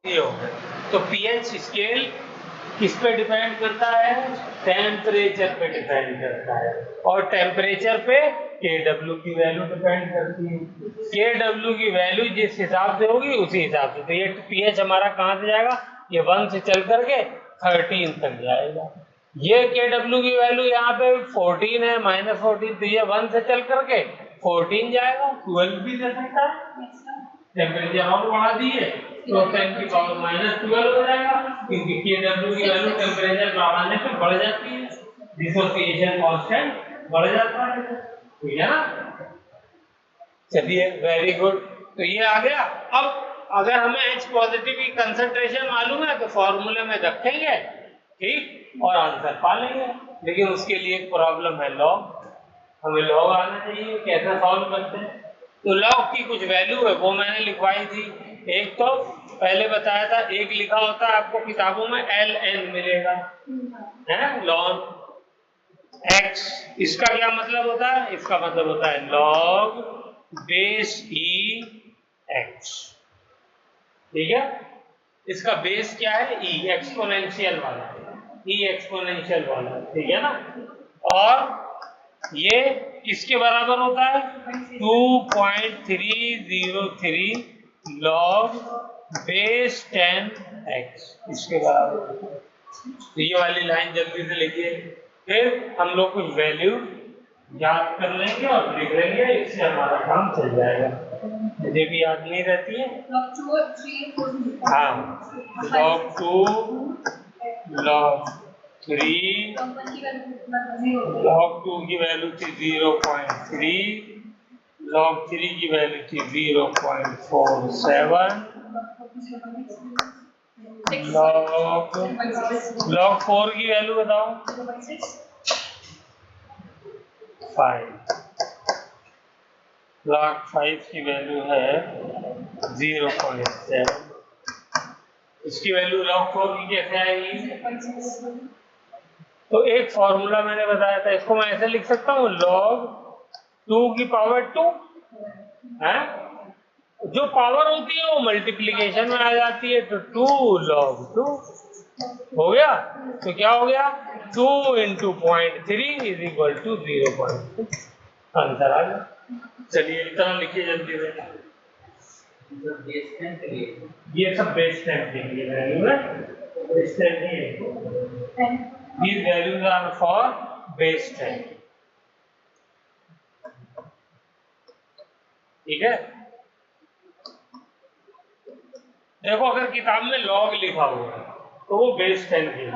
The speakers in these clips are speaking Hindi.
ये हो गए। तो पीएच स्केल किस पे डिपेंड करता है? टेम्परेचर पे डिपेंड करता है, और टेम्परेचर पे KW की वैल्यू डिपेंड करती है। KW की वैल्यू जिस हिसाब से होगी उसी हिसाब से। तो ये पीएच हमारा कहाँ से जाएगा? ये 1 से चल करके 13 तक जाएगा। ये KW की वैल्यू यहाँ पे 14 है, -14, तो ये 1 से चल करके 14 जाएगा। 12 भी दे सकता है, टेम्परेचर और बढ़ा दिए तो 10 की पावर -12 हो जाएगा, क्योंकि KW की वैल्यू टेम्परेचर बढ़ाने पे बढ़ जाती है, डिसोसिएशन कांस्टेंट बढ़ जाता है। ठीक है ना? चलिए, वेरी गुड। तो ये आ गया। अब अगर हमें H पॉजिटिव की कंसंट्रेशन मालूम है तो फॉर्मूले में रखेंगे, ठीक, और आंसर पा लेंगे। लेकिन उसके लिए एक प्रॉब्लम है, लॉग। हमें लॉग आना चाहिए, कैसे सॉल्व करते हैं। तो लॉग की कुछ वैल्यू है, वो मैंने लिखवाई थी। एक तो पहले बताया था, एक लिखा होता है आपको किताबों में ln मिलेगा, है ln x। इसका क्या मतलब होता है? इसका मतलब होता है log बेस e x। ठीक है? इसका बेस क्या है? e, एक्सपोनेंशियल वाला, e एक्सपोनेंशियल वाला। ठीक है ना? और ये किसके बराबर होता है? 2.303 log बेस 10x, इसके बराबर होता है। तो ये वाली लाइन जल्दी से लिखिए, फिर हम लोग कुछ वैल्यू याद कर लेंगे और लिख लेंगे, इससे हमारा काम चल जाएगा। मुझे भी याद नहीं रहती है। हाँ, log 2, log 3, log 2 की वैल्यू थी 0.3, log 3 की वैल्यू थी 0.47, log 4 की वैल्यू बताओ? 5। log 5 की वैल्यू है 0.7। इसकी वैल्यू log 4 की कैसे आएगी? तो एक फॉर्मूला मैंने बताया था, इसको मैं ऐसे लिख सकता हूँ, log 2 की पावर 2 है। जो पावर होती है वो मल्टीप्लिकेशन में आ जाती है, तो 2 log 2 हो गया। तो क्या हो गया? 2 × 0.3 = 0.2। आंसर आ गया। चलिए, इतना लिखिए जल्दी से। ये सब बेस टाइम के लिए वैल्यू है, बेस टाइम ही है। These values are for base 10। ठीक है? देखो, अगर किताब में log लिखा हुआ है तो वो बेस 10 के लिए,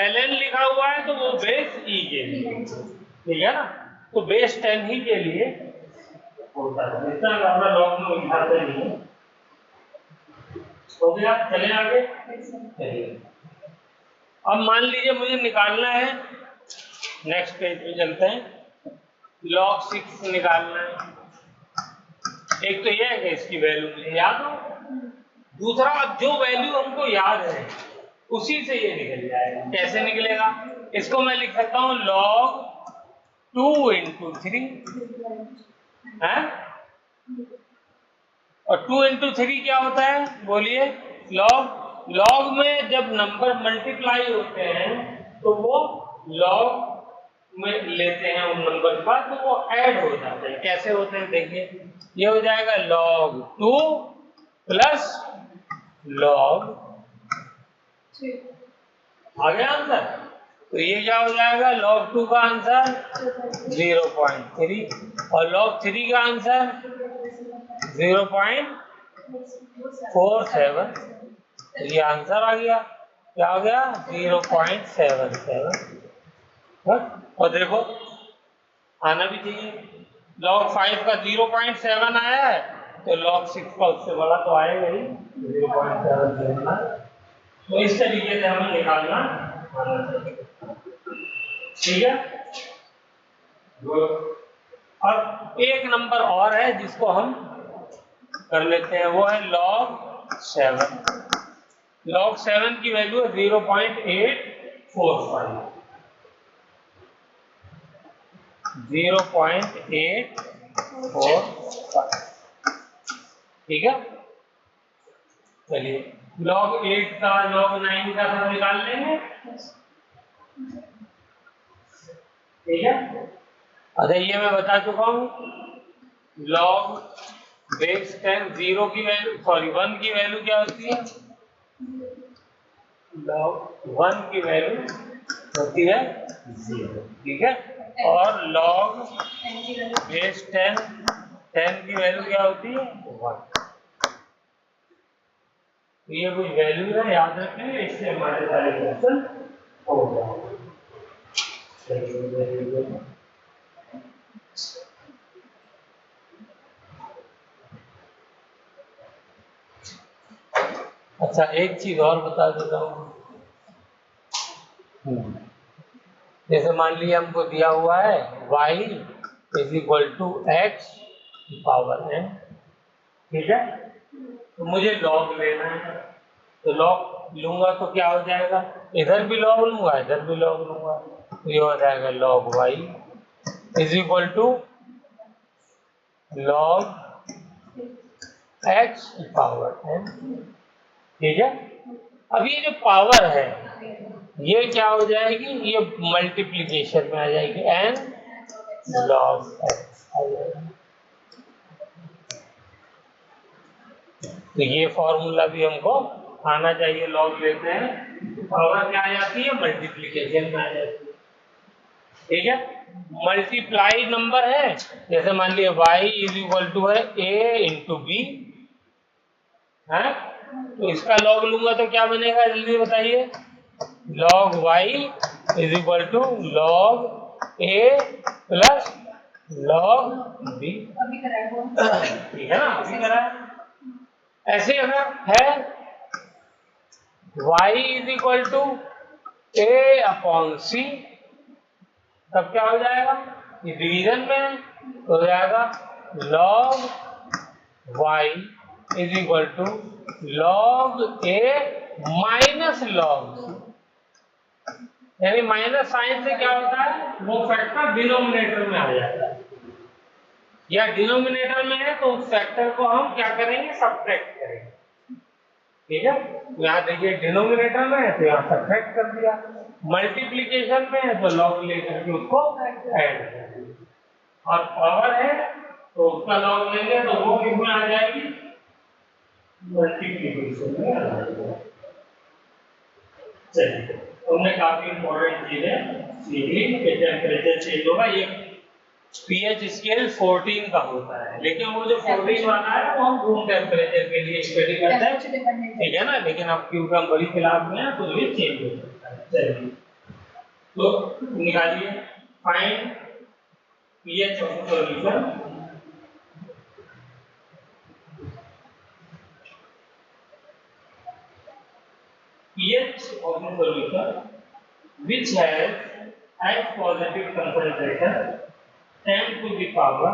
ln लिखा हुआ है तो वो बेस e के लिए। ठीक है ना? तो बेस 10 ही के लिए होता है, इतना ज्यादा log में उठाते नहीं। हो गया? चले आगे। चलिए, अब मान लीजिए मुझे निकालना है, नेक्स्ट पेज पे चलते हैं। log 6 निकालना है। एक तो यह है कि इसकी वैल्यू मुझे याद हो, दूसरा जो वैल्यू हमको याद है उसी से ये निकल जाएगा। कैसे निकलेगा? इसको मैं लिख सकता हूं log 2 × 3 है, और 2 × 3 क्या होता है? बोलिए। log में जब नंबर मल्टीप्लाई होते हैं तो वो log में लेते हैं उन नंबर का, तो वो ऐड हो जाते हैं। कैसे होते हैं देखिए, ये हो जाएगा log 2 प्लस log 3। आ गया आंसर? तो ये क्या हो जाएगा? log 2 का आंसर 0.3 और log 3 का आंसर 0.47। ये आंसर आ गया। क्या आ गया? 0.77। और देखो, आना भी चाहिए। log 5 का 0.7 आया है, तो log 6 का उससे बड़ा तो आएगा ही, 0.7। तो इस तरीके से हमें निकालना आना चाहिए। ठीक है? अब एक नंबर और है जिसको हम कर लेते हैं, वो है log 7। log 7 की वैल्यू है 0.845। 0.845। ठीक है? चलिए, log 8 का log 9 का सब निकाल लेंगे, ठीक है। अच्छा ये मैं बता चुका हूँ, log बेस 10 0 की वैल्यू, सॉरी 1 की वैल्यू क्या होती है, log 1 की वैल्यू होती है 0, ठीक है। और log बेस 10 की वैल्यू क्या होती है 1। ये कुछ वैल्यू है, याद रखेंगे, इससे हमारे सारे क्वेश्चन हो जाएंगे। अच्छा एक चीज और बता देता हूँ, जैसे मान लीजिए हमको दिया हुआ है y is equal to X power n, ठीक है। तो मुझे log लेना है, तो log लूंगा तो क्या हो जाएगा, इधर भी log लूंगा इधर भी log लूंगा, तो ये हो जाएगा log y is equal to log x power n, ठीक है। अब ये जो पावर है ये क्या हो जाएगी, ये मल्टीप्लीकेशन में आ जाएगी, n log x आ जाएगी। तो ये फॉर्मूला भी हमको आना चाहिए, लॉग लेते हैं पावर क्या आ जाती है, मल्टीप्लीकेशन में आ जाती है, ठीक है। मल्टीप्लाई नंबर है, जैसे मान लिया y इज इक्वल टू है a इंटू बी है, तो इसका लॉग लूंगा तो क्या बनेगा, जल्दी बताइए, log y is equal to log a plus log b, ठीक है ना, अभी करा है। ऐसे अगर है y is equal to a upon C, तब क्या हो जाएगा, ये डिवीजन में हो जाएगा log y is equal to log a minus log c, यानी माइनस साइन से क्या होता है, वो फैक्टर डिनोमिनेटर में आ जाता है, या डिनोमिनेटर में है तो उस फैक्टर को हम क्या करेंगे, सब्ट्रैक्ट करेंगे, ठीक है। यहाँ देखिए डिनोमिनेटर में है तो यहाँ सब्ट्रैक्ट कर दिया, मल्टीप्लिकेशन में है तो लॉग लेकर के उसको ऐड कर दिया, और पावर है तो उसका लॉग लेंगे तो वो किस में आ जाएगी, मल्टीप्लिकेशन में आ जाएगी। चलिए हमने काफी इंपॉर्टेंट चीजें सीखी कि टेम्परेचर चेंज होगा, ये pH स्केल 14 का होता है, लेकिन वो जो 14 वाला है वो हम रूम टेम्परेचर के लिए स्टडी करते हैं, ठीक है ना, लेकिन अब क्योंकि हम बड़ी क्लास में हैं तो ये चेंज हो सकता है। चलिए तो निकालिए, find pH of solution, pH of the solution which has H positive concentration 10 to the power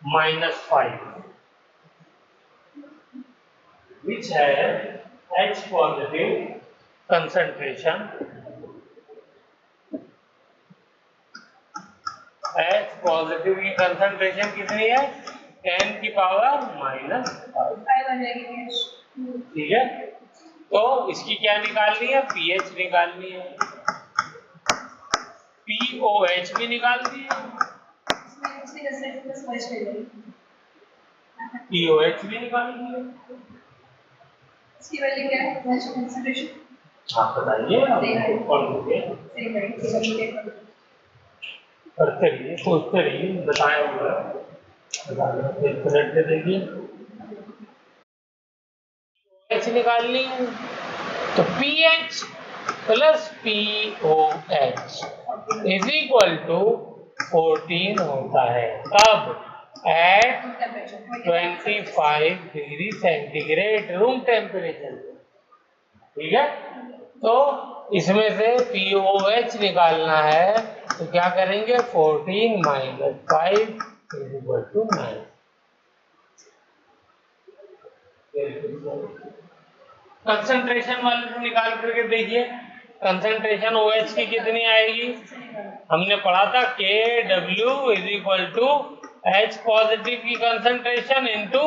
-5, which has H positive concentration, H positive की concentration कितनी है, 10 की पावर -5, ठीक है। तो इसकी क्या निकालनी है, pH निकालनी है, POH भी निकालनी है, POH भी निकालनी है, इसकी वैल्यू क्या है, कंसंट्रेशन आप बताइए, करते रहिए, सोचते रहिए, बताया होगा, एक मिनट दे देखिए, PH निकालनी है तो PH plus POH is equal to 14 होता है, कब, at 25 degree centigrade room temperature, ठीक है। तो इसमें से POH निकालना है तो क्या करेंगे, 14 minus 5 is equal to 9, concentration वाले से निकाल करके देखिए, कंसंट्रेशन OH की कितनी आएगी, हमने पढ़ा था KW is equal to H positive की कंसंट्रेशन इनटू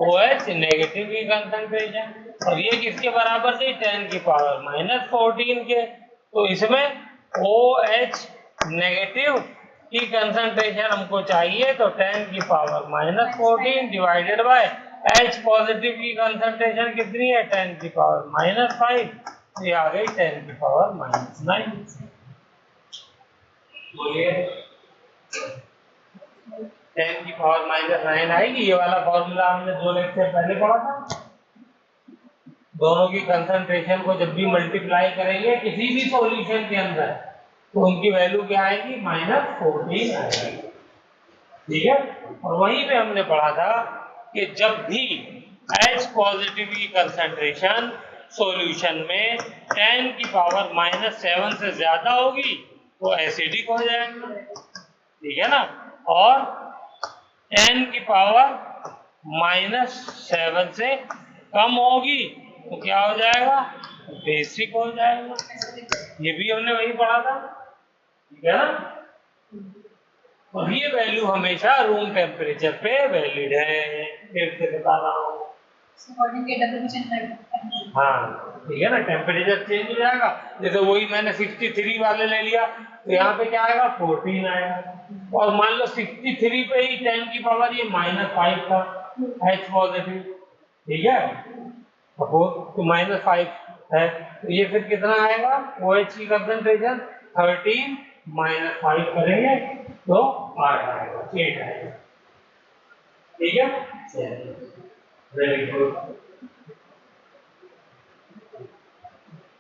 OH नेगेटिव की कंसंट्रेशन, और ये किसके बराबर थी 10 की पावर -14 के। तो इसमें OH नेगेटिव की कंसंट्रेशन हमको चाहिए, तो 10 की power -14 divided by H positive की कंसंट्रेशन कितनी है 10 की पावर -5, ये आ गई 10 की पावर -9। बोलिए 10 की पावर -9 आएगी। ये वाला फॉर्मूला हमने 2 लेक्चर पहले पढ़ा था। दोनों की कंसंट्रेशन को जब भी मल्टीप्लाई करेंगे किसी भी सॉल्यूशन के अंदर, तो उनकी वैल्यू क्या आएगी -14 आएगी। ठीक है। और वहीं पे हमने पढ़ा था कि जब भी H पॉजिटिव की कंसंट्रेशन सॉल्यूशन में 10 की पावर -7 से ज्यादा होगी तो एसिडिक हो जाएगा। ठीक है ना। और 10 की पावर -7 से कम होगी तो क्या हो जाएगा बेसिक हो जाएगा। ये भी हमने वही पढ़ा था। ठीक है ना। और ये वैल्यू हमेशा रूम टेम्परेचर पे वैलिड है, फिर से बता रहा हूँ। हाँ ठीक है ना, टेम्परेचर चेंज हो जाएगा। जैसे वही मैंने 63 वाले ले लिया तो यहाँ पे क्या आएगा 14 आएगा। और मान लो 63 पे ही 10 की पावर ये -5 था H पॉजिटिव। ठीक है। तो -5 है तो ये फिर कितना आएगा OH की कंसंट्रेशन 13 -5 करेंगे तो 8 आएगा 8 आएगा। ठीक है। Very good.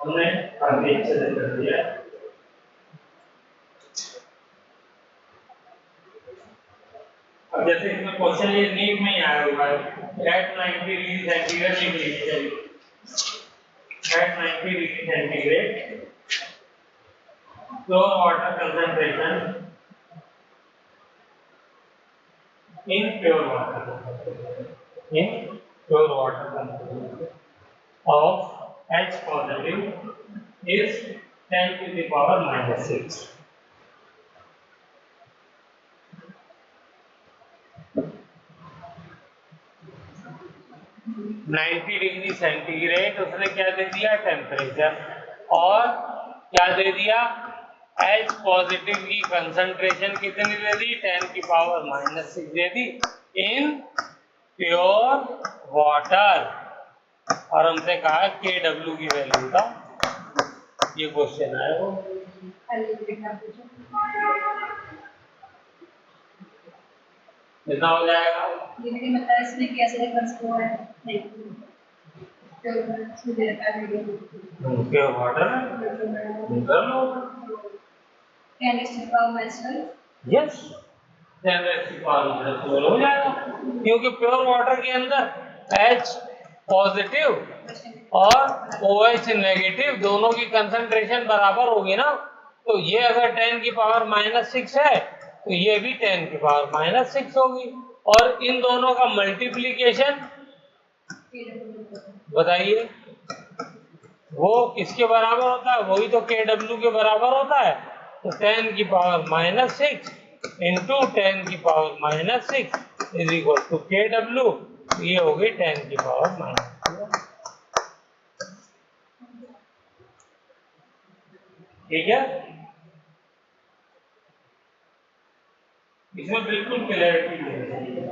हमने काफी अच्छे से कर दिया। अब जैसे इसमें क्वेश्चन ये नीट में ही आया हुआ है एट 90 डिग्री सेंटीग्रेड लिख लीजिए। At 90 degree centigrade pure water concentration in pure water concentration of H positive is 10 to the power -6. Degree centigrade उसने क्या दे दिया टेम्परेचर, और क्या दे दिया H पॉजिटिव की कंसंट्रेशन कितनी दे दी 10 की power -6 they the in pure water. और हमसे कहा KW की वैल्यू था। ये क्वेश्चन है वो कितना हो जाएगा। ये भी मतलब इसमें कैसे डिफरेंस हुआ है नहीं प्योर वाटर कैन इस पावर माइनस यस हो जाएगा, क्योंकि प्योर वाटर के अंदर H पॉजिटिव और OH नेगेटिव दोनों की कंसंट्रेशन बराबर होगी ना। तो ये अगर 10 की पावर -6 है तो ये भी 10 की पावर -6 होगी। और इन दोनों का मल्टीप्लीकेशन बताइए वो किसके बराबर होता है, वही तो KW के बराबर होता है। तो 10 की पावर -6 इंटू 10 की power -6 is equal to KW। ये हो गई 10 की पावर -6। ठीक है। इसमें बिल्कुल क्लैरिटी होनी चाहिए,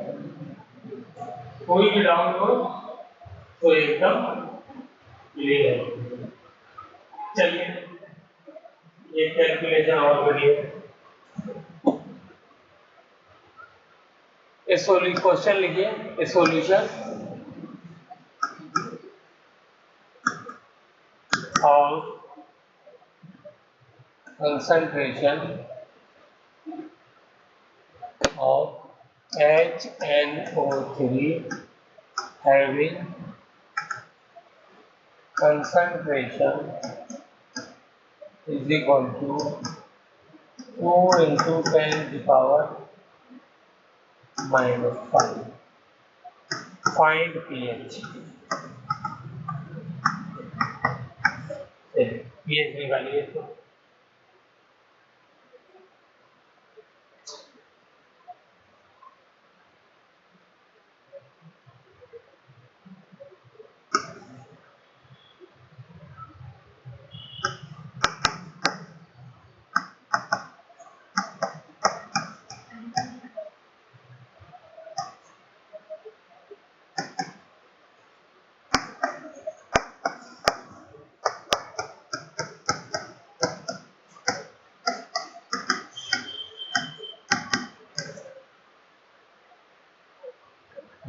कोई भी डाउट हो तो एकदम क्लियर है। चलिए ये कैलकुलेशन और बढ़िए क्वेश्चन लिखिए solution of concentration of HNO3 having concentration is equal to 2 into 10 to the power -5. Find pH. pH निकालिए तो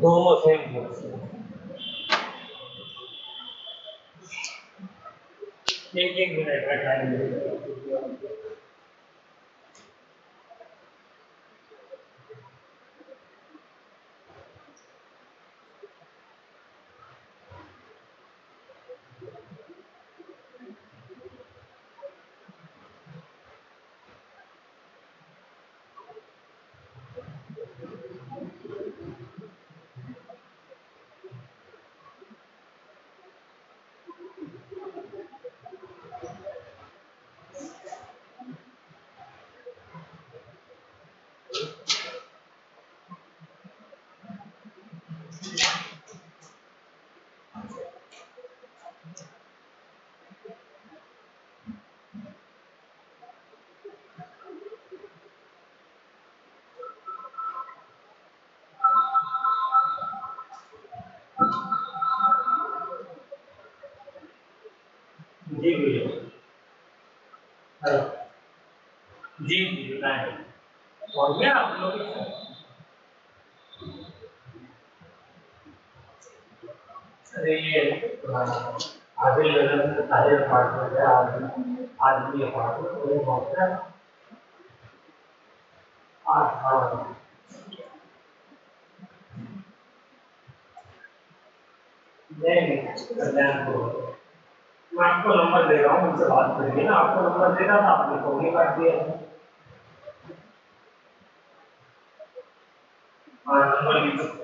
दोनों सेम। एक मिनट का टाइम दे। जी भैया, जी जी बताएं। और क्या आप लोग अरे ये आगे लेवल में सारे अपार्टमेंट है, आदमी अपार्टमेंट पूरे बहुत है। हाँ नहीं कल्याण को मैं आपको नंबर दे रहा हूँ, उनसे बात करिए ना। आपको नंबर देना था, आपने फोन ही काट दिया। हाँ नंबर लिख सकते।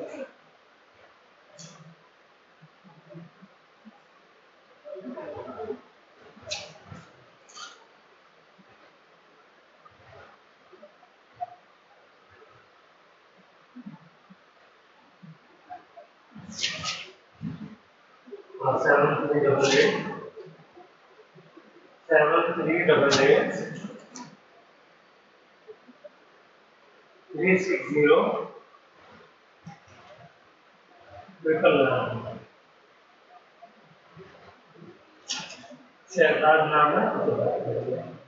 हाँ 7388 360 ट्रिपल 9 शहजाद नाम है।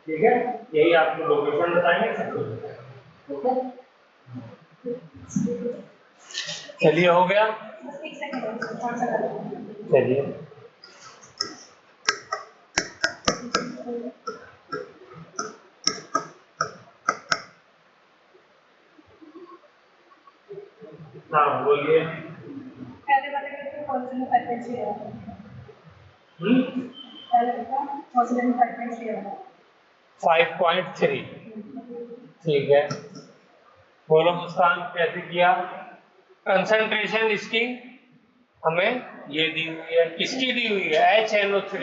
ठीक है, यही आपको लोकेशन बताएंगे सब कुछ। ओके चलिए, हो गया। एक सेकंड कौन सा करें? चलिए हाँ बोलिए। पहले वाले में पॉजिटिव फ्रीक्वेंसी है। पहले का पॉजिटिव फ्रीक्वेंसी है 5.3। ठीक है, बोलो मुस्कान कैसे किया? कंसंट्रेशन इसकी हमें ये दी हुई है, किसकी दी हुई है? HNO3।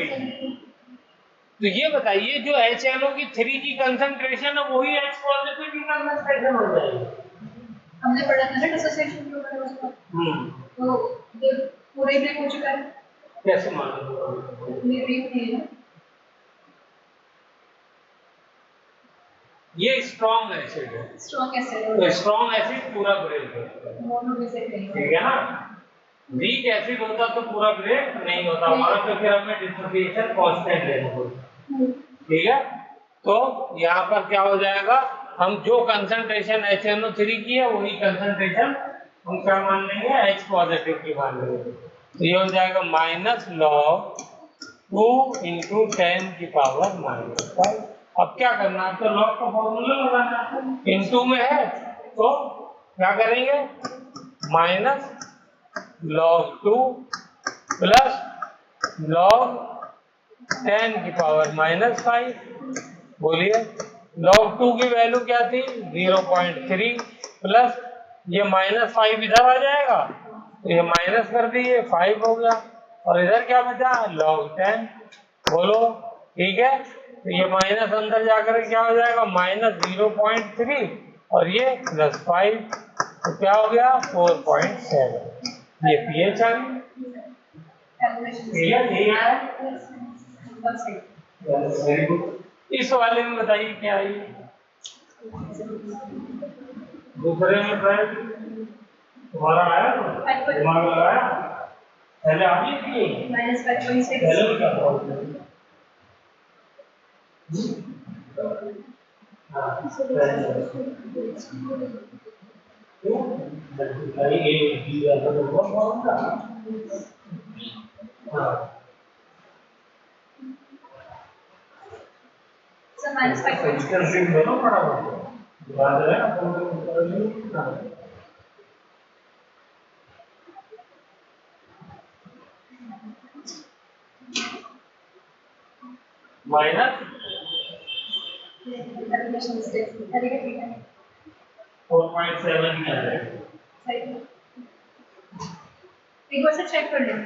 तो ये बताइए, जो HNO की 3 की कंसंट्रेशन है वही H पॉजिटिव की कंसंट्रेशन हो जाएगी। हमने पढ़ा था ना डिसोसिएशन के ऊपर उसका। तो ये पूरे ब्रेक हो चुका है। कैसे मालूम? ये ब्रेक नहीं है, ये स्ट्रॉन्ग एसिड है। स्ट्रॉन्ग एसिड है, तो स्ट्रॉन्ग एसिड पूरा ब्रेक है, मोनो बेसिक नहीं है। ठीक है ना। वीक एसिड होता तो पूरा ब्रेक नहीं होता हमारा, तो फिर हमें डिसोसिएशन कांस्टेंट लेना होगा। ठीक है, तो यहाँ पर क्या हो जाएगा, हम जो कंसंट्रेशन HNO3 की है वही कंसंट्रेशन हम क्या मान लेंगे? H पॉजिटिव की मान लेंगे। तो ये हो जाएगा -log 2 × 10⁻⁻⁵। अब क्या करना है, तो लॉग का फॉर्मूला लगाना है। इनटू में है तो क्या करेंगे? -log 2 + log 10⁻⁵। बोलिए, log 2 की वैल्यू क्या थी? 0.3 प्लस ये -5 इधर आ जाएगा, तो ये माइनस कर दिए 5 हो गया, और इधर क्या बचा? log 10। बोलो ठीक है, तो ये माइनस अंदर जाकर क्या हो जाएगा? -0.3 और ये +5, तो क्या हो गया? 4.7। ये pH आ गई। यही आया। Very good. इस वाले में बताइए क्या आई? दूसरे में ट्रायल तुम्हारा आया तो दिमाग लगाया, पहले आप ही किए -5.6 पहले क्या प्रॉब्लम? हाँ 2 मल्टीप्लाई ए बी वाला होगा फॉर्मूला। हाँ सर माइनस 5 कंसीडर करो बड़ा होगा याद है अपन माइनस 4.7 क्या है एक बार से चेक कर लें।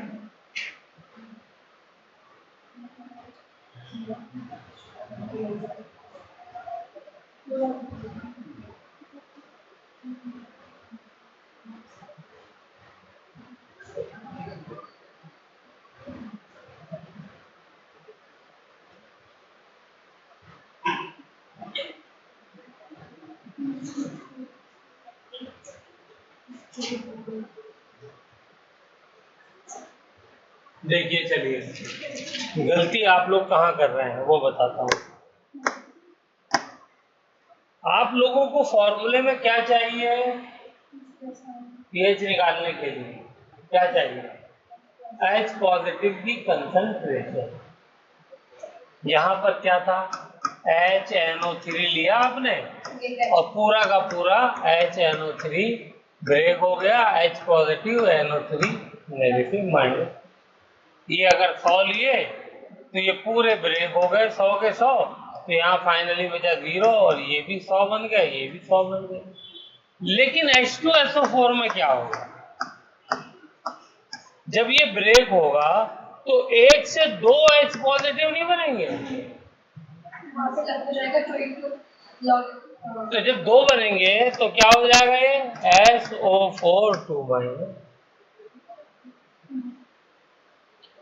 देखिए चलिए गलती आप लोग कहाँ कर रहे हैं वो बताता हूँ। आप लोगों को फॉर्मूले में क्या चाहिए? पीएच निकालने के लिए क्या चाहिए? एच पॉजिटिव की कंसंट्रेशन। यहाँ पर क्या था? HNO3 लिया आपने और पूरा का पूरा HNO3 ब्रेक हो गया, H positive NO3 negative minus. ये अगर 100 लिए तो ये पूरे ब्रेक हो गए 100 के 100, तो यहाँ फाइनली बचा 0 और ये भी 100 बन गए, ये भी 100 बन गए। लेकिन H2SO4 में क्या होगा? जब ये ब्रेक होगा तो एक से 2 H पॉजिटिव नहीं बनेंगे। तो जब 2 बनेंगे तो क्या हो जाएगा? ये SO4 2 माइनस।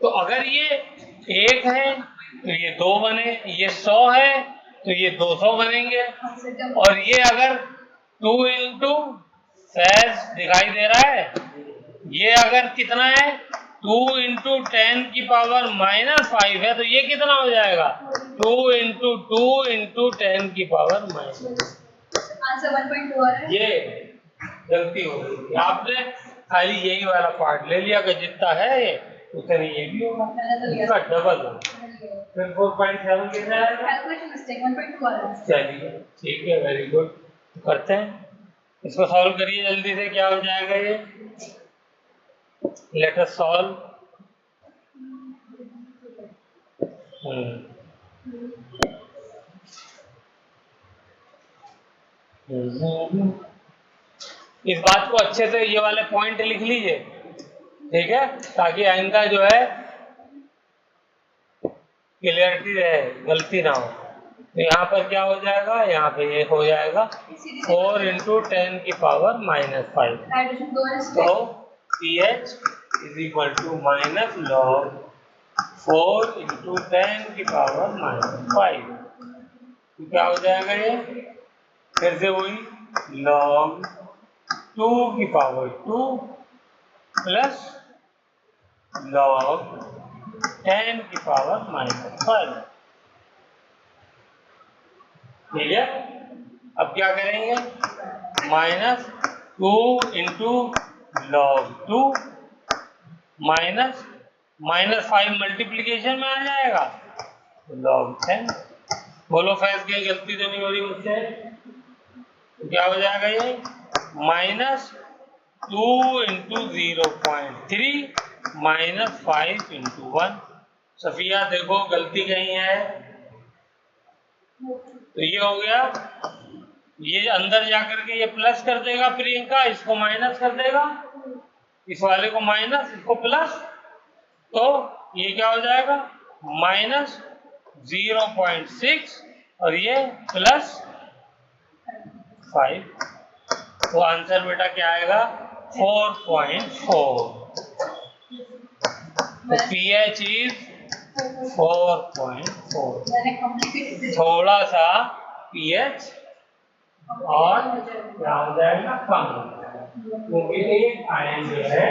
तो अगर ये 1 है तो ये 2 बने, ये 100 है तो ये 200 बनेंगे। और ये अगर 2 इंटू सैज दिखाई दे रहा है, ये अगर कितना है 2 इंटू 10 की पावर -5 है तो ये कितना हो जाएगा 2 इंटू 2 इंटू 10 की पावर माइनस। आंसर 1.2 आ रहा है। ये गलती हो गई, आपने खाली यही वाला पार्ट ले लिया कि जितना है ये उतनी ये भी होगा, इसका डबल होगा, फिर 4.7 कितना आएगा? कैलकुलेशन मिस्टेक 1.2 आ रहा है। चलिए ठीक है, वेरी गुड। करते हैं इसको, सॉल्व करिए जल्दी से। क्या हो जाएगा ये? Let us solve. इस बात को अच्छे से ये वाले पॉइंट लिख लीजिए, ठीक है, ताकि आइंदा जो है क्लियरिटी रहे, गलती ना हो। तो यहाँ पर क्या हो जाएगा? यहाँ पे ये हो जाएगा 4 इंटू 10 की पावर -5। तो pH is equal to minus log 4 into 10 की पावर -5। तो क्या हो जाएगा ये? फिर से वही लॉग 2 की पावर 2 प्लस लॉग 10 की पावर -5। ठीक है, अब क्या करेंगे? -2 इंटू लॉग 2 माइनस -5 मल्टीप्लीकेशन में आ जाएगा लॉग 10। बोलो फैज, कहीं गलती तो नहीं हो रही मुझसे? तो क्या हो जाएगा ये? -2 इंटू 0.3 -5 इंटू 1। सफिया देखो गलती कहीं है तो ये हो गया, ये अंदर जाकर के ये प्लस कर देगा, प्रियंका इसको माइनस कर देगा, इस वाले को माइनस इसको प्लस, तो ये क्या हो जाएगा? -0.6 और ये +5। तो आंसर बेटा क्या आएगा? 4.4। तो pH इज 4.4। थोड़ा सा pH और क्या हो जाएगा? कम हो जाएगा, क्योंकि एक आयन जो है,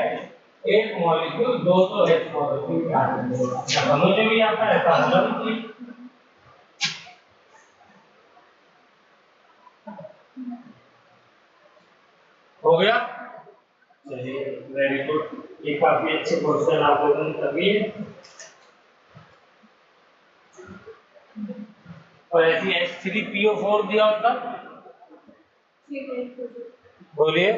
एक मॉलिक्यूल 200 H पॉजिटिव का है। मुझे भी आता है ऐसा। हो गया? चलिए वेरी गुड, ये काफी अच्छे क्वेश्चन आप लोगों ने कर लिए। और ऐसी H3PO4 दिया होता, बोलिए।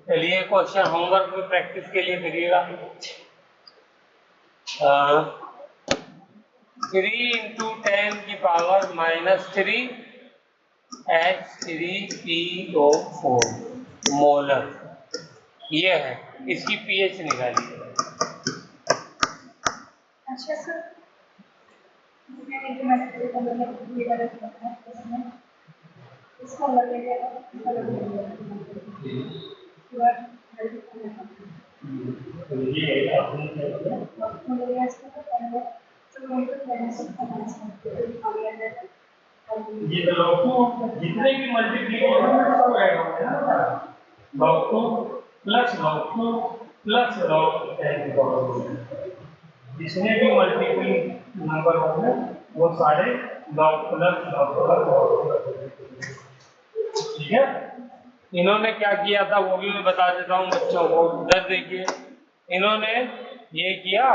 चलिए क्वेश्चन होमवर्क में प्रैक्टिस के लिए करिएगा। 3 × 10⁻³ H3PO4 मोलर, ये है, इसकी पीएच निकालिए। अच्छा सर, इसका लगेगा ये तो log 2 जितने भी मल्टीप्लिकेशन है सब ऐड होंगे ना, log 2 plus log 2 plus log 10 जितने भी मल्टीपल नंबर होंगे वो सारे log प्लस log ठीक है। इन्होंने क्या किया था वो भी मैं बता देता हूँ बच्चों को। इधर देखिए, इन्होंने ये किया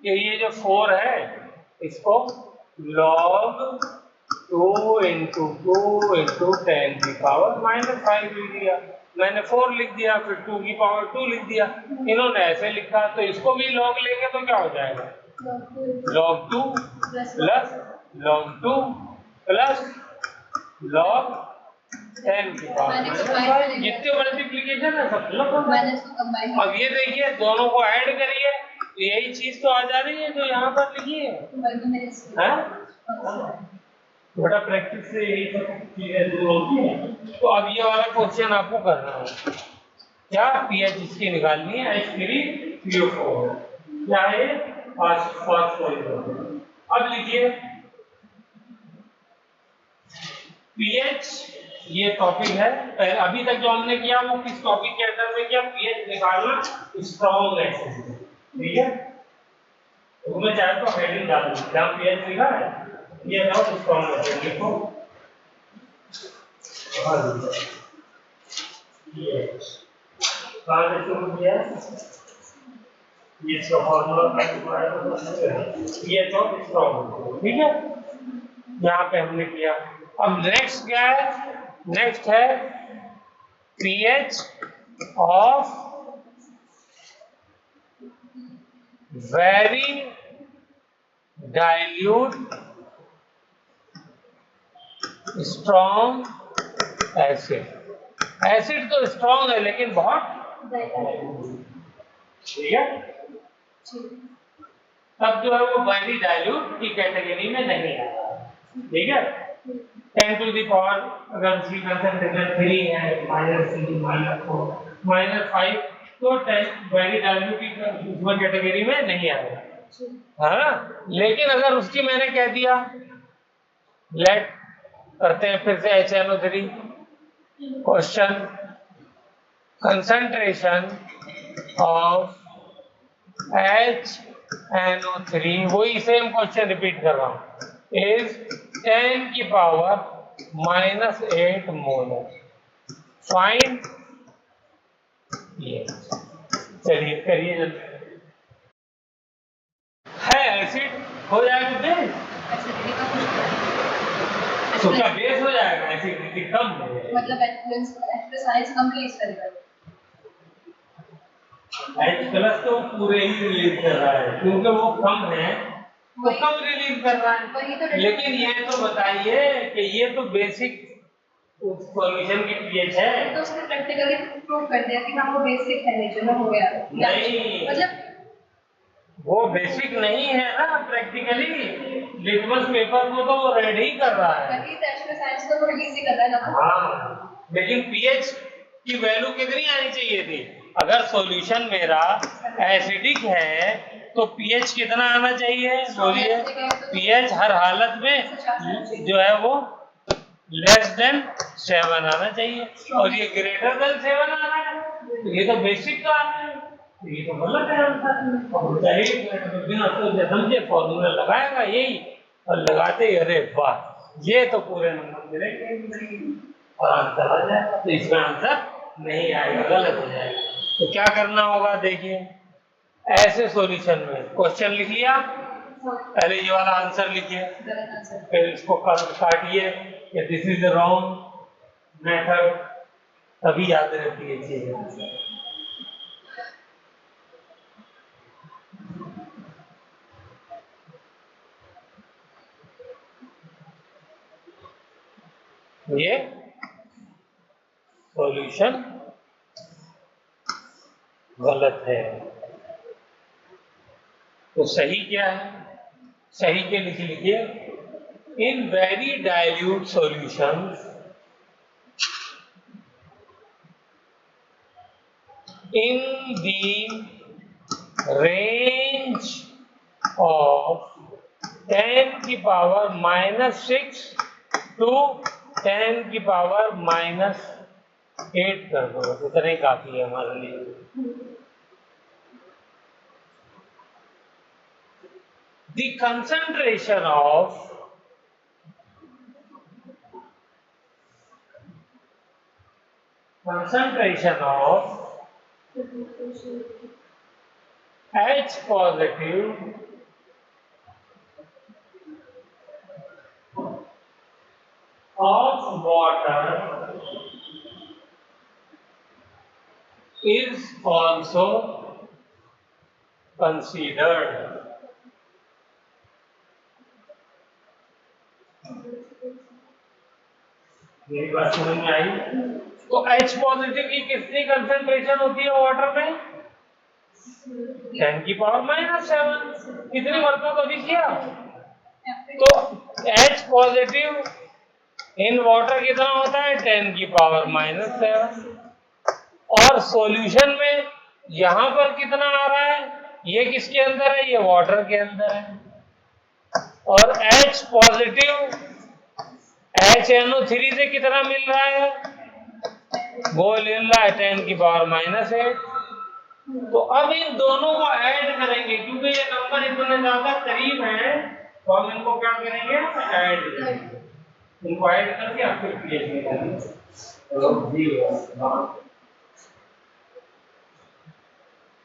कि ये जो 4 है इसको log 2 × 2 × 10⁻⁻5 लिख दिया। मैंने 4 लिख दिया, फिर 2 की पावर 2 लिख दिया। इन्होंने ऐसे लिखा, तो इसको भी log लेंगे तो क्या हो जाएगा? log 2 plus log 2 plus log 10 की पावर जितने मल्टीप्लिकेशन है सब लग। अब ये देखिए दोनों को ऐड करिए, यही चीज तो आ जा रही है जो यहाँ पर लिखी है। थोड़ा प्रैक्टिस से यही सब चीजें दूर होती है। तो अब ये वाला क्वेश्चन आपको करना है, क्या पीएच इसकी निकालनी है H3PO4, क्या है फास्फोरिक। अब लिखिए पीएच, ये टॉपिक है। अभी तक जो हमने किया वो किस टॉपिक के अंदर में किया? पीएच निकालना स्ट्रॉन्ग एसिड, ठीक है। तो मैं चाहे तो हेडिंग डाल दूं, क्या पीएच लिखा है, ये है स्ट्रॉन्ग एसिड लिखो। पीएच कहां से शुरू किया? ये इसका फॉर्मूला ये तो स्ट्रॉन्ग, ठीक है, यहाँ पे हमने किया। अब नेक्स्ट क्या है? नेक्स्ट है pH of very dilute strong acid. Acid तो स्ट्रॉन्ग है लेकिन बहुत, ठीक है, तब जो है वो वेरी डाइल्यूट की कैटेगरी में नहीं आता, ठीक है। 10 टू दी पावर अगर उसकी कंसंट्रेशन 3 है -3 -4 -5 तो 10 वेरी डाइल्यूट की उसमें कैटेगरी में नहीं आएगा, है ना। लेकिन अगर उसकी मैंने कह दिया, लेट करते हैं फिर से HNO3 question, concentration of HNO3, वही सेम क्वेश्चन रिपीट कर रहा हूं, इज 10 की पावर -8 मोलर, फाइंड पीएच। चलिए करिए जल्दी। है एसिड हो जाएगा बेस, तो क्या बेस हो जाएगा? एसिडिटी कम हो जाएगी, मतलब एक्सरसाइज कंप्लीट करेगा। H+ तो पूरे ही रिलीज कर रहा है क्योंकि वो कम है तो कम रिलीज कर रहा है। लेकिन ये तो बताइए कि ये तो बेसिक सॉल्यूशन की पीएच है, तो उसने प्रैक्टिकली प्रूव कर दिया कि हाँ वो बेसिक है, नेचर में हो गया। नहीं मतलब वो बेसिक नहीं है ना, प्रैक्टिकली लिटमस पेपर को तो वो रेड ही कर रहा है, वही तो एक्सरसाइज को थोड़ा इजी कर रहा है ना। हाँ, लेकिन पीएच की वैल्यू कितनी आनी चाहिए थी? अगर सॉल्यूशन मेरा एसिडिक है तो पीएच कितना आना चाहिए? बोलिए। पीएच हर हालत में जो है वो लेस देन 7 आना चाहिए और ये ग्रेटर देन 7 आना है, तो ये तो बेसिक का आना है, ये तो गलत है आंसर। बिना सोचे समझे फॉर्मूला लगाएगा यही, और लगाते ही अरे वाह ये तो पूरे नंबर मिलेंगे और आंसर आ जाएगा। तो इसका आंसर नहीं आएगा, गलत हो जाएगा। तो क्या करना होगा, देखिए ऐसे सॉल्यूशन में क्वेश्चन लिख लिया, पहले ये वाला आंसर लिखिए, फिर इसको काटिए कि this is the wrong method, तभी याद रहती है चीजें। ये सॉल्यूशन गलत है। तो सही क्या है, सही के लिख लीजिए, in very dilute solutions in the range of 10 की पावर -6 to 10 की पावर -8 कर दो, इतना ही काफी है हमारे लिए। The concentration of H positive of water is also considered। मेरी बात समझ में आई? तो H पॉजिटिव की कितनी कंसंट्रेशन होती है वाटर में? 10 की पावर -7। कितनी मरतबा कभी किया? तो H पॉजिटिव इन वाटर कितना होता है? 10 की पावर -7। और सॉल्यूशन में यहां पर कितना आ रहा है? ये किसके अंदर है? ये वाटर के अंदर है। और H पॉजिटिव HNO3 से कितना मिल रहा है? वो मिल रहा है 10 की पावर -8। तो अब इन दोनों को ऐड करेंगे, क्योंकि ये नंबर इतने ज्यादा करीब हैं, तो हम इनको क्या करेंगे? ऐड करेंगे। इनको ऐड करके आप फिर क्रिएट करेंगे।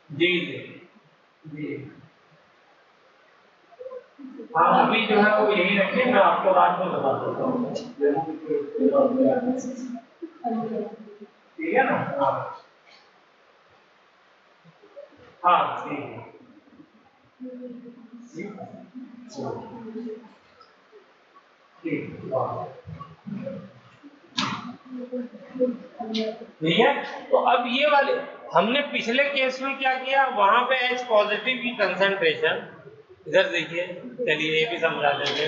जी जी हाँ, अभी जो है वो यही रखिए, मैं आपको रात में बता देता हूँ, ठीक है ना? हाँ ठीक है। तो अब ये वाले हमने पिछले केस में क्या किया, वहां पे H पॉजिटिव की कंसंट्रेशन, इधर देखिए, चलिए ये भी समझा देंगे।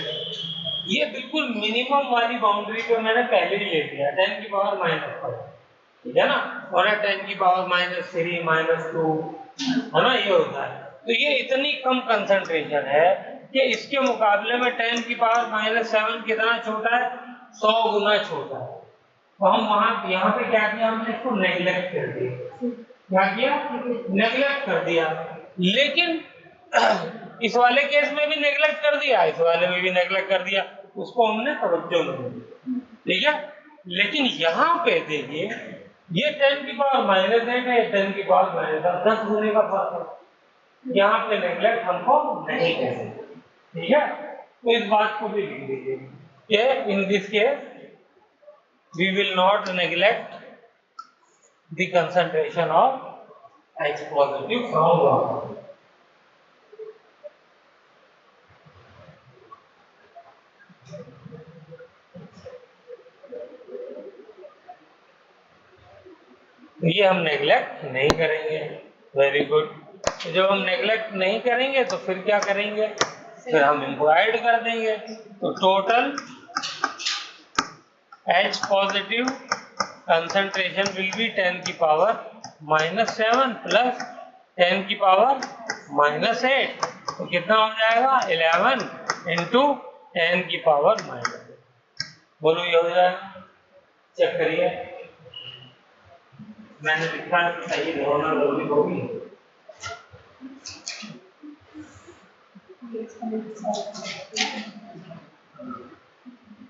ये बिल्कुल मिनिमम वाली बाउंड्री पे मैंने पहले ही ले लिया, 10 की पावर -5, ठीक है ना? और 10 की पावर -3 -2 है ना, ये होता है। तो ये इतनी कम कंसंट्रेशन है कि इसके मुकाबले में 10 की पावर -7 कितना छोटा है? 100 गुना छोटा है। तो हम वहां यहाँ पे क्या किया, हमने इसको नेग्लेक्ट कर दिया। क्या किया? नेग्लेक्ट कर दिया। लेकिन इस वाले केस में भी नेग्लेक्ट कर दिया, इस वाले में भी नेग्लेक्ट कर दिया, उसको हमने तवज्जो नहीं दी, ठीक है? लेकिन यहाँ पे देखिए, ये 10 की पावर -8 है, 10 की पावर -10 गुने का फर्क है। यहाँ पे नेग्लेक्ट हमको नहीं करना, ठीक है? तो इस बात को भी लिख दीजिए, in this case we will not neglect the concentration of H positive from water। ये हम नेग्लेक्ट नहीं करेंगे। Very good. जब हम नेग्लेक्ट नहीं करेंगे तो फिर क्या करेंगे? फिर हम इनको ऐड कर देंगे। तो total H positive concentration will be 10 की पावर -7 प्लस 10 की पावर -8, तो कितना हो जाएगा? 11 इंटू 10 की पावर -8। बोलो ये हो जाएगा? चेक करिए, मैंने लिखा है तो सही होना जरूरी होगी।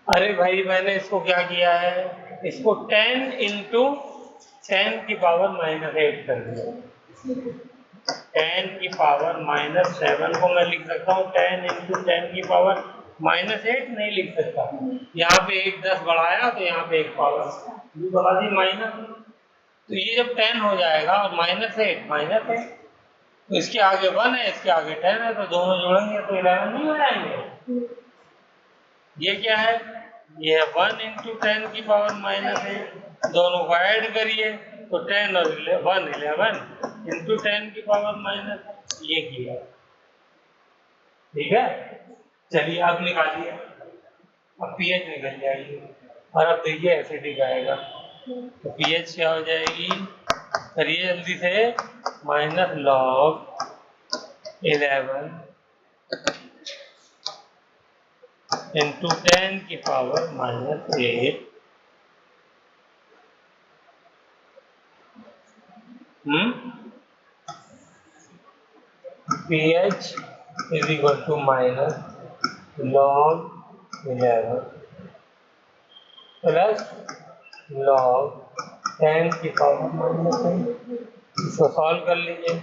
अरे भाई, मैंने इसको क्या किया है, इसको 10 इंटू 10 की पावर -8 कर दिया। 10 की पावर -7 को मैं लिख सकता हूँ 10 इंटू 10 की पावर -8 नहीं लिख सकता। यहाँ पे एक 10 बढ़ाया तो यहाँ पे एक पावर भी बढ़ा दी माइनस। तो ये जब 10 हो जाएगा और -8 माइनस है तो इसके आगे 1 है, इसके आगे 10 है, तो दोनों जोड़ेंगे तो 11 नहीं हो जाएंगे। ये क्या है? ये है 1 इंटू 10 की पावर -8, दोनों को ऐड करिए तो 10 और 11 इंटू 10 की पावर माइनस, ये किया। ठीक है, चलिए अब निकालिए। अब पीएच निकल जाएगी और अब देखिए एसिडिक आएगा तो पीएच क्या हो जाएगी? करिए जल्दी से। -log 11 इंटू 10 की power -8 pH is equal to -log 11 plus log 10 की पावर -8। इसको सॉल्व कर लीजिए।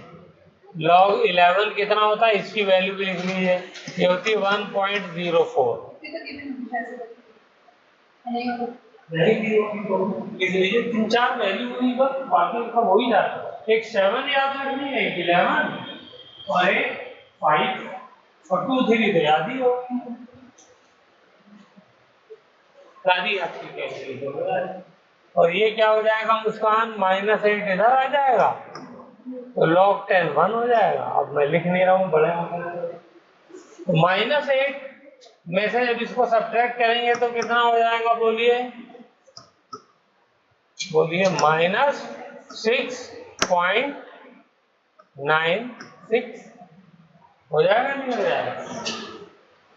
log 11 कितना होता है इसकी वैल्यू भी लिख लीजिए, ये होती है 1.04। नहीं लिख लीजिए, 3-4 वैल्यू हुई बस, बाकी सब हो ही जाता है। एक 7 याद रखनी है, एक 11 और एक 5 और 2 3 तो याद ही होगी। सारी आपकी कैलकुलेट हो जाएगी। और ये क्या हो जाएगा मुस्कान? -8 इधर आ जाएगा तो log 10 1 हो जाएगा। अब मैं लिख नहीं रहा हूँ, बड़े तो -8 में से जब इसको सब्ट्रैक्ट करेंगे तो कितना हो जाएगा? बोलिए बोलिए -6.96 हो जाएगा नहीं हो जाएगा?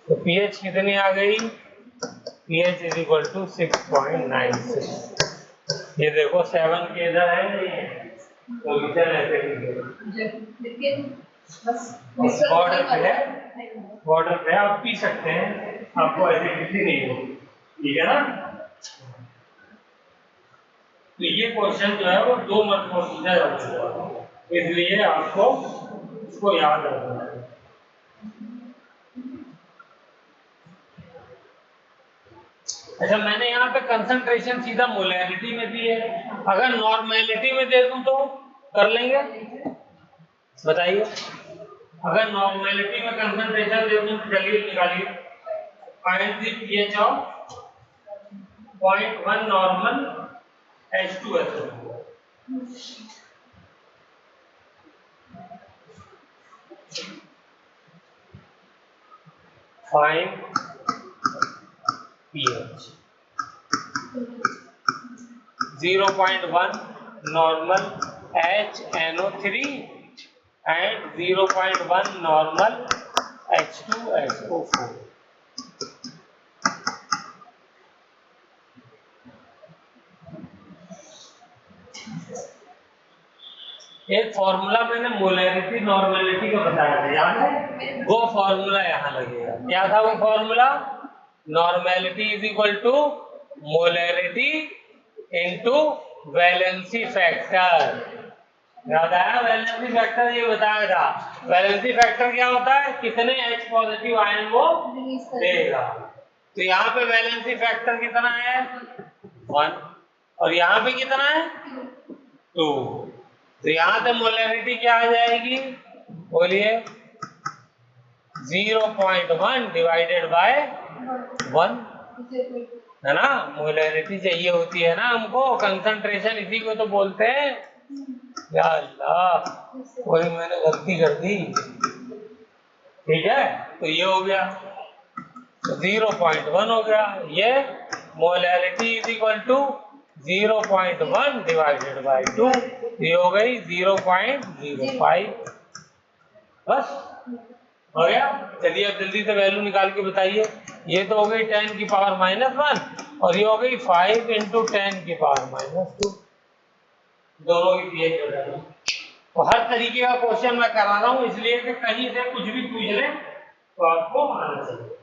तो पीएच कितनी आ गई? pH is equal to 6.96। ये देखो 7 के इधर है नहीं है तो इधर ऐसे लिखिए बस बॉर्डर पे है, बॉर्डर पे आप पी सकते हैं, आपको ऐसे किसी नहीं हो। ठीक है ना? तो ये क्वेश्चन जो है वो 2 मरतबा पूछा जा चुका है, इसलिए आपको इसको याद रखना है। अच्छा, मैंने यहाँ पे कंसंट्रेशन सीधा मोलैरिटी में दी है, अगर नॉर्मेलिटी में दे दूं तो कर लेंगे? बताइए, अगर नॉर्मेलिटी में कंसंट्रेशन दे दूं तो चलिए निकालिए। Find the pH of 0.1 normal H2SO4। Find pH 0.1 normal HNO3 and 0.1 normal H2SO4। एक फॉर्मूला मैंने मोलैरिटी नॉर्मेलिटी का बताया था, याद है? वो फॉर्मूला यहाँ लगेगा। क्या था वो formula? Normality is equal to molarity into valency factor. याद आया? वैलेंसी फैक्टर ये बताया था। वैलेंसी फैक्टर क्या होता है? कितने H पॉजिटिव आयन वो देगा। तो यहाँ पे वैलेंसी फैक्टर कितना है? 1 और यहाँ पे कितना है? 2। तो यहाँ से मोलैरिटी क्या आ जाएगी? बोलिए 0.1 डिवाइडेड बाय 1, है ना? मोलैरिटी चाहिए होती है ना हमको, कंसंट्रेशन इसी को तो बोलते हैं। या अल्लाह, वही मैंने गलती कर दी। ठीक है, तो ये हो गया, तो 0.1 हो गया। ये molarity is equal to 0.1 divided by 2, ये हो गई 0.05। बस हो गया। चलिए अब जल्दी से वैल्यू निकाल के बताइए। ये तो हो गई 10 की पावर -1 और ये हो गई 5 इंटू 10 की पावर -2। दोनों की पीएच हो जाएगी। तो हर तरीके का क्वेश्चन मैं करा रहा हूँ इसलिए कि कहीं से कुछ भी पूछ ले तो आपको आना चाहिए।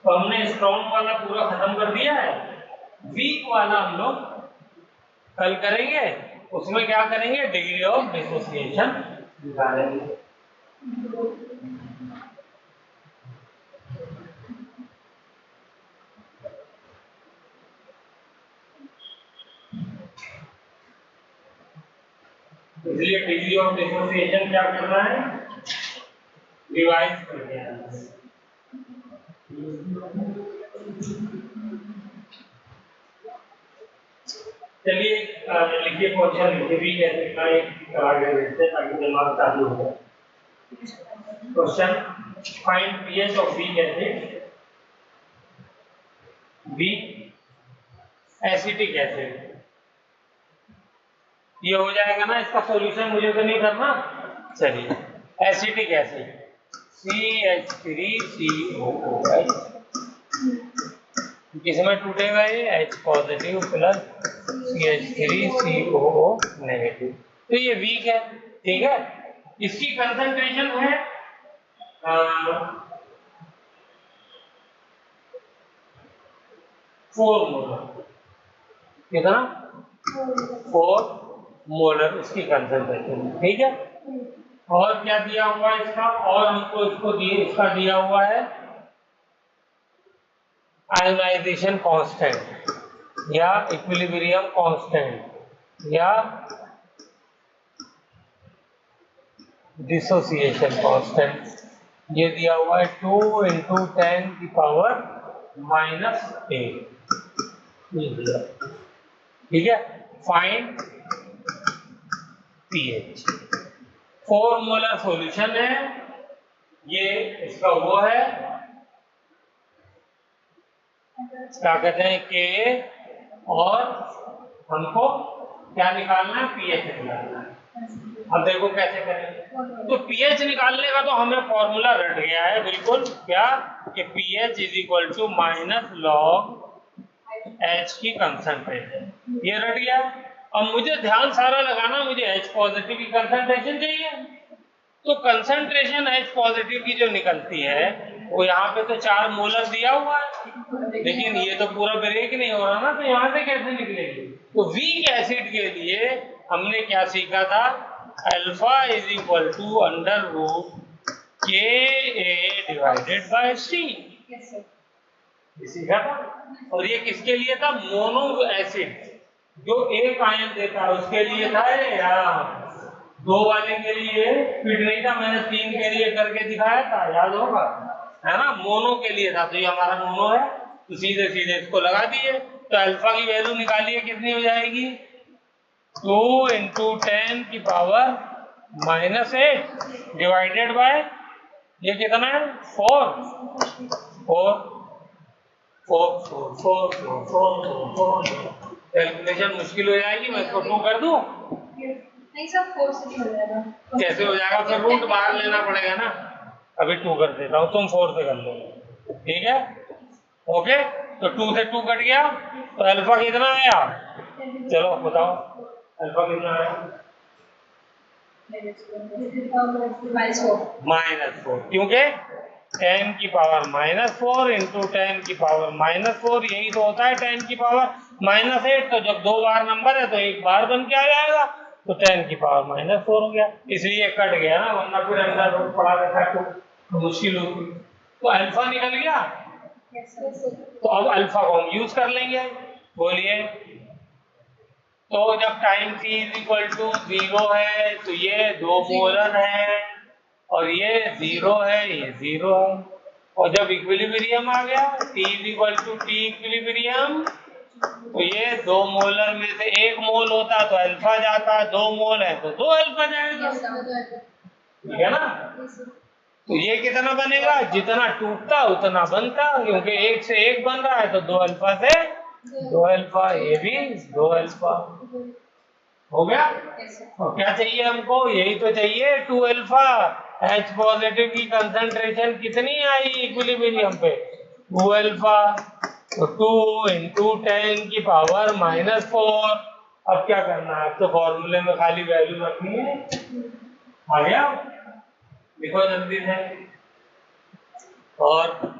तो हमने स्ट्रॉन्ग वाला पूरा खत्म कर दिया है, वीक वाला हम लोग कल करेंगे। उसमें क्या करेंगे, डिग्री ऑफ डिसोसिएशन निकालेंगे। इसलिए डिग्री ऑफ डिसोसिएशन क्या करना है, रिवाइज करके आना। चलिए लिखिए क्वेश्चन, लिखिए भी कैसे लिखना है करा के देते ताकि दिमाग चालू हो जाए। Question, find pH of weak acid, weak acetic acid. ये हो जाएगा ना, इसका सॉल्यूशन मुझे तो नहीं करना। चलिए, एसिटिक एसिड CH3COOH, किसमें टूटेगा ये, H positive plus CH3COO negative. तो ये वीक है, ठीक है। इसकी कंसंट्रेशन है 4 मोलर। कितना, 4 मोलर इसकी कंसंट्रेशन, ठीक है। और क्या दिया हुआ है इसका, और हमको इसका दिया हुआ है आयोनाइजेशन कांस्टेंट या इक्विलिब्रियम कांस्टेंट या डिसोसिएशन कांस्टेंट। ये दिया हुआ है 2 × 10⁻⁻8, ये दिया, ठीक है। फाइंड पीएच, 4 मोलर सॉल्यूशन है ये, इसका वो है क्या कहते हैं के, और हमको क्या निकालना है, पीएच निकालना है। अब देखो कैसे करें। तो पीएच निकालने का तो हमें फॉर्मूला रट गया है बिल्कुल, क्या कि pH is equal to minus log H की कंसंट्रेशन, ये रट गया। अब मुझे ध्यान सारा लगाना, मुझे एच पॉजिटिव की कंसंट्रेशन चाहिए। तो कंसंट्रेशन एच पॉजिटिव की जो निकलती है वो यहाँ पे तो 4 मोलर दिया हुआ है, लेकिन ये तो पूरा ब्रेक नहीं हो रहा ना, तो यहाँ से कैसे निकलेगी। तो वीक एसिड के लिए हमने क्या सीखा था, alpha is equal to √KA/C, सीखा था। और ये किसके लिए था, मोनो एसिड जो एक आयन देता है उसके लिए था, या 2 वाले के लिए फिट नहीं था, मैंने 3 के लिए करके दिखाया था, याद होगा, है ना। मोनो के लिए था, तो ये हमारा मोनो है, तो सीधे सीधे इसको लगा दिए। तो अल्फा की वैल्यू निकालिए, कितनी हो जाएगी, 2 × 10⁻⁻8 डिवाइडेड बाय ये कितना है, 4। कैलकुलेशन मुश्किल हो जाएगी, मैं इसको 2 कर दूं। नहीं सर, 4 से हो जाएगा। कैसे हो जाएगा, फिर रूट बाहर लेना पड़ेगा ना। अभी 2 कर देता हूँ, तुम 4 से कर लो, ठीक है। ओके, तो 2 से 2 कट गया, तो अल्फा कितना आया, चलो बताओ अल्फा कितना आया, -4, क्योंकि 10⁻⁻4 × 10⁻⁻4, यही तो होता है 10⁻�8। तो जब 2 बार नंबर है तो एक बार बन के आ जाएगा, तो 10⁻⁻4 हो गया, इसलिए कट गया ना, वरना फिर अंदर रूट पड़ा रहता तो मुश्किल होती। तो अल्फा निकल गया, तो अब अल्फा को हम यूज कर लेंगे, बोलिए। तो जब टाइम t = 0 है तो ये 2 मोलर है, और ये 0 है, ये 0 है। और जब इक्विलिब्रियम आ गया, t = t इक्विलिब्रियम, तो ये 2 मोलर में से 1 मोल होता तो अल्फा जाता, 2 मोल है तो 2 अल्फा जाएगा, ठीक है ना। तो ये कितना बनेगा, जितना टूटता उतना बनता, क्योंकि 1 से 1 बन रहा है, तो 2 अल्फा से 2 अल्फा, ये भी 2 अल्फा हो गया। और क्या चाहिए हमको, यही तो चाहिए, 2 अल्फा। H पॉजिटिव की कंसंट्रेशन कितनी आई इक्विलिब्रियम पे, 2 अल्फा, तो 2 × 10⁻⁻4। अब क्या करना है, अब तो फॉर्मूले में खाली वैल्यू रखनी है, आ गया, लिखो जल्दी से। और